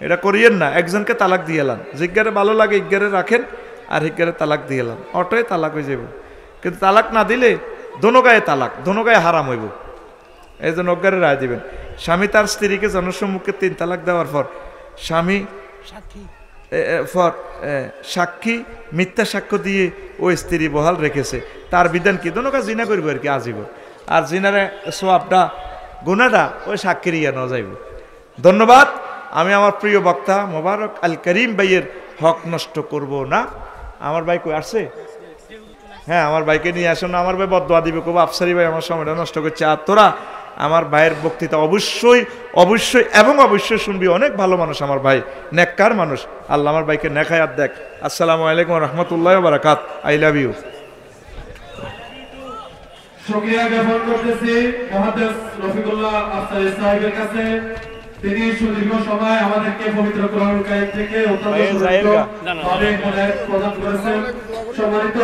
এটা করিয়েন না। একজনকে তালাক দিয়ে এলাম, জিজ্ঞারে ভালো লাগে ইজ্ঞারে রাখেন, আর হিজ্ঞারে তালাক দিয়ে এলাম, অটোয় তালাক হয়ে যাব। কিন্তু তালাক না দিলে দোনো গায়ে তালাক, দোনো গায়ে হারাম হইব। এই জন্য অজ্ঞারে রায় দিবেন। স্বামী তার স্ত্রীকে জনসম্মুখে 3 তালাক দেওয়ার পর স্বামী সাক্ষী মিথ্যা সাক্ষ্য দিয়ে ওই স্ত্রী বহাল রেখেছে, তার বিধান কি? দোনো কাজ জিনা করবো আর কি আজীবন। আর জিনারে সোয়াবটা গুনাটা ওই সাক্ষীর ইয়া ন যাইব। ধন্যবাদ। আমি আমার প্রিয় বক্তা মোবারক আল করিম ভাইয়ের হক নষ্ট করব না। আমার ভাই কই আসছে? হ্যাঁ, আমার ভাইকে নিয়ে আসুন। আমার ভাই বদদোয়া দিবে, কব আফসারি ভাই আমার সময়টা নষ্ট করছে। আর তোরা আমার ভাইয়ের বক্তৃতা অবশ্যই অবশ্যই এবং অবশ্যই শুনবি। অনেক ভালো মানুষ আমার ভাই, নেককার মানুষ। আল্লাহ আমার ভাইকে নেখায়াত দেখ। আসসালামু আলাইকুম রহমতুল্লাহ বারাকাত। I love you. শুকরিয়া জ্ঞাপন করতেছি মুহাদ্দিস রফিকুল্লাহ আফসারী সাহেবের কাছে। তিনি সুদীর্ঘ সময় আমাদেরকে পবিত্র কোরআনুল কারীম থেকে অত্যন্ত সুন্দরভাবে প্রদান করেছেন। সম্মানিত